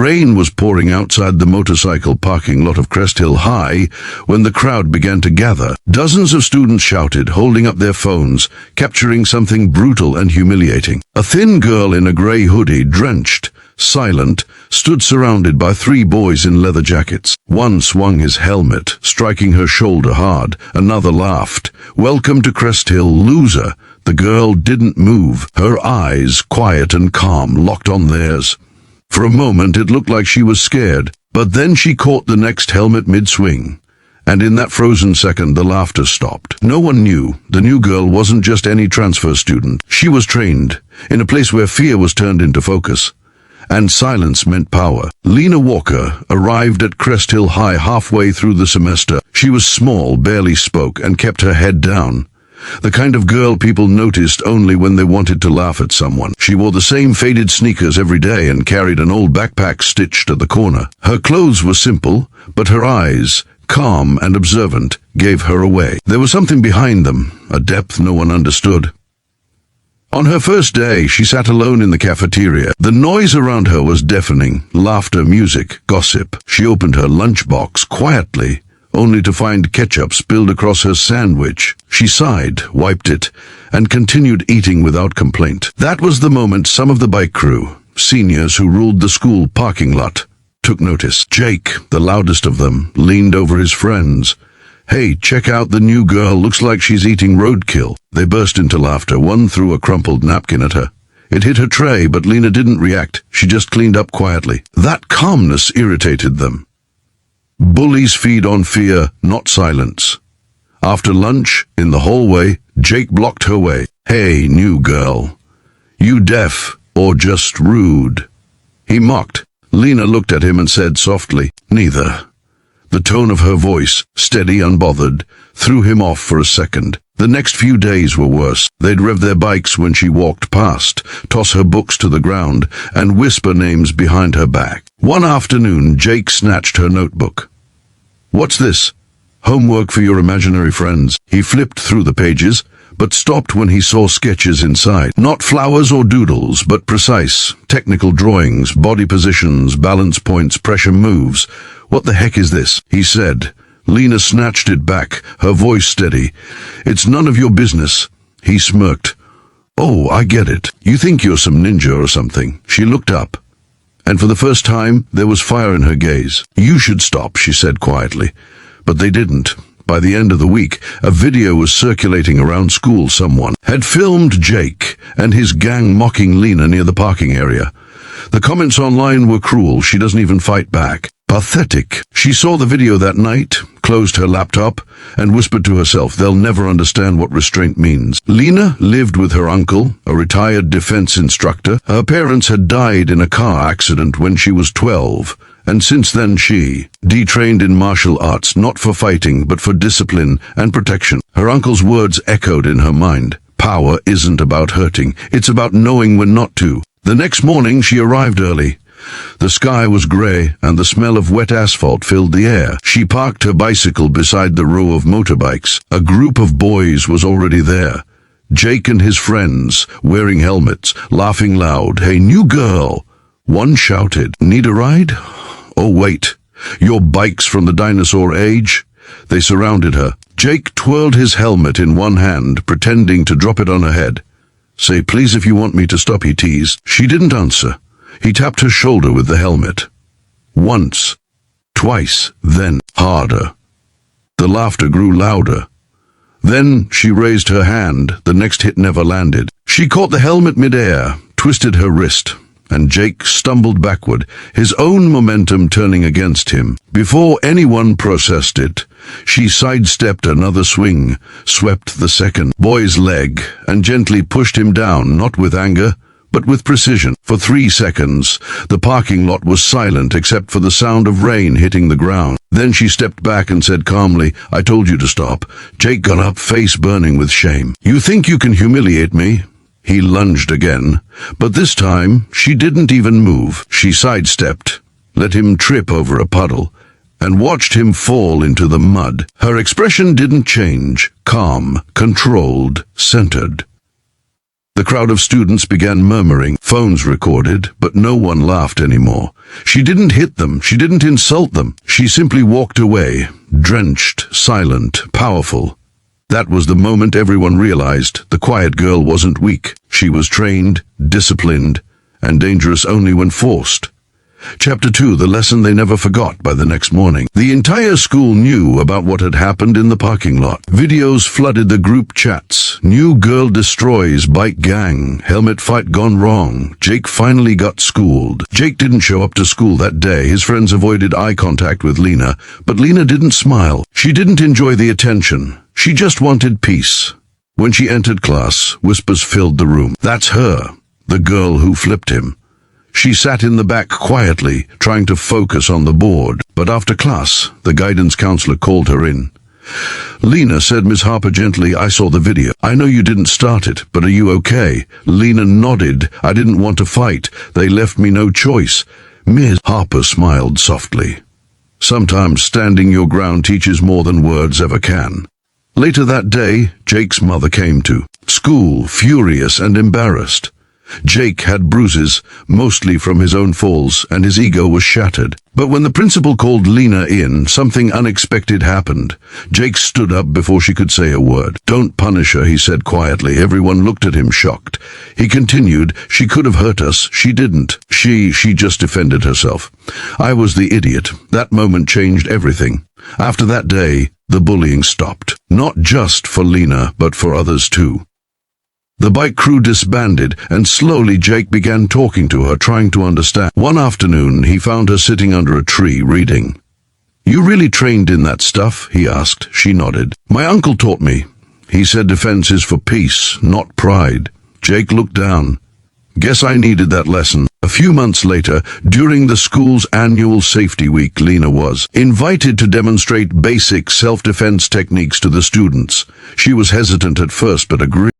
Rain was pouring outside the motorcycle parking lot of Crest Hill High when the crowd began to gather. Dozens of students shouted, holding up their phones, capturing something brutal and humiliating. A thin girl in a grey hoodie, drenched, silent, stood surrounded by 3 boys in leather jackets. One swung his helmet, striking her shoulder hard. Another laughed. "Welcome to Crest Hill, loser." The girl didn't move, her eyes, quiet and calm, locked on theirs. For a moment it looked like she was scared, but then she caught the next helmet mid-swing. And in that frozen second, the laughter stopped. No one knew. The new girl wasn't just any transfer student. She was trained, in a place where fear was turned into focus. And silence meant power. Lina Walker arrived at Crest Hill High halfway through the semester. She was small, barely spoke, and kept her head down. The kind of girl people noticed only when they wanted to laugh at someone. She wore the same faded sneakers every day and carried an old backpack stitched at the corner. Her clothes were simple, but her eyes, calm and observant, gave her away. There was something behind them, a depth no one understood. On her first day, she sat alone in the cafeteria. The noise around her was deafening. Laughter, music, gossip. She opened her lunchbox quietly, only to find ketchup spilled across her sandwich. She sighed, wiped it, and continued eating without complaint. That was the moment some of the bike crew, seniors who ruled the school parking lot, took notice. Jake, the loudest of them, leaned over his friends. "Hey, check out the new girl, looks like she's eating roadkill." They burst into laughter. One threw a crumpled napkin at her. It hit her tray, but Lina didn't react. She just cleaned up quietly. That calmness irritated them. Bullies feed on fear, not silence. After lunch, in the hallway, Jake blocked her way. "Hey, new girl. You deaf or just rude?" He mocked. Lina looked at him and said softly, "Neither." The tone of her voice, steady, unbothered, threw him off for a second. The next few days were worse. They'd rev their bikes when she walked past, toss her books to the ground, and whisper names behind her back. One afternoon, Jake snatched her notebook. "What's this?" "Homework for your imaginary friends." He flipped through the pages, but stopped when he saw sketches inside. Not flowers or doodles, but precise, technical drawings, body positions, balance points, pressure moves. "What the heck is this?" he said. Lina snatched it back, her voice steady. "It's none of your business." He smirked. "Oh, I get it. You think you're some ninja or something." She looked up, and for the first time there was fire in her gaze. "You should stop," she said quietly. But they didn't. By the end of the week, a video was circulating around school. Someone had filmed Jake and his gang mocking Lina near the parking area. The comments online were cruel. "She doesn't even fight back." Pathetic. She saw the video that night, closed her laptop, and whispered to herself, "They'll never understand what restraint means." Lina lived with her uncle, a retired defense instructor. Her parents had died in a car accident when she was 12, and since then she, detrained in martial arts, not for fighting, but for discipline and protection. Her uncle's words echoed in her mind. Power isn't about hurting, it's about knowing when not to. The next morning she arrived early. The sky was grey, and the smell of wet asphalt filled the air. She parked her bicycle beside the row of motorbikes. A group of boys was already there. Jake and his friends, wearing helmets, laughing loud. "Hey, new girl!" One shouted. "Need a ride?" "Oh, wait. Your bike's from the dinosaur age?" They surrounded her. Jake twirled his helmet in one hand, pretending to drop it on her head. "Say please if you want me to stop," he teased. She didn't answer. He tapped her shoulder with the helmet. Once, twice, then harder. The laughter grew louder. Then she raised her hand. The next hit never landed. She caught the helmet midair, twisted her wrist, and Jake stumbled backward, his own momentum turning against him. Before anyone processed it, she sidestepped another swing, swept the second boy's leg, and gently pushed him down, not with anger, but with precision. For 3 seconds, the parking lot was silent except for the sound of rain hitting the ground. Then she stepped back and said calmly, "I told you to stop." Jake got up, face burning with shame. "You think you can humiliate me?" He lunged again, but this time she didn't even move. She sidestepped, let him trip over a puddle, and watched him fall into the mud. Her expression didn't change, calm, controlled, centered. The crowd of students began murmuring. Phones recorded, but no one laughed anymore. She didn't hit them. She didn't insult them. She simply walked away, drenched, silent, powerful. That was the moment everyone realized the quiet girl wasn't weak. She was trained, disciplined, and dangerous only when forced. Chapter 2, the lesson they never forgot. By the next morning, the entire school knew about what had happened in the parking lot. Videos flooded the group chats. New girl destroys bike gang. Helmet fight gone wrong. Jake finally got schooled. Jake didn't show up to school that day. His friends avoided eye contact with Lina, but Lina didn't smile. She didn't enjoy the attention. She just wanted peace. When she entered class, whispers filled the room. That's her, the girl who flipped him. She sat in the back quietly, trying to focus on the board. But after class, the guidance counselor called her in. Lina, said Miss Harper gently, I saw the video. I know you didn't start it, but are you okay? Lina nodded. I didn't want to fight. They left me no choice. Miss Harper smiled softly. Sometimes standing your ground teaches more than words ever can. Later that day, Jake's mother came to school, furious and embarrassed. Jake had bruises, mostly from his own falls, and his ego was shattered. But when the principal called Lina in, something unexpected happened. Jake stood up before she could say a word. Don't punish her, he said quietly. Everyone looked at him shocked. He continued, she could have hurt us. She didn't. She just defended herself. I was the idiot. That moment changed everything. After that day, the bullying stopped. Not just for Lina, but for others too. The bike crew disbanded, and slowly Jake began talking to her, trying to understand. One afternoon, he found her sitting under a tree, reading. You really trained in that stuff? He asked. She nodded. My uncle taught me. He said defense is for peace, not pride. Jake looked down. Guess I needed that lesson. A few months later, during the school's annual safety week, Lina was invited to demonstrate basic self-defense techniques to the students. She was hesitant at first, but agreed.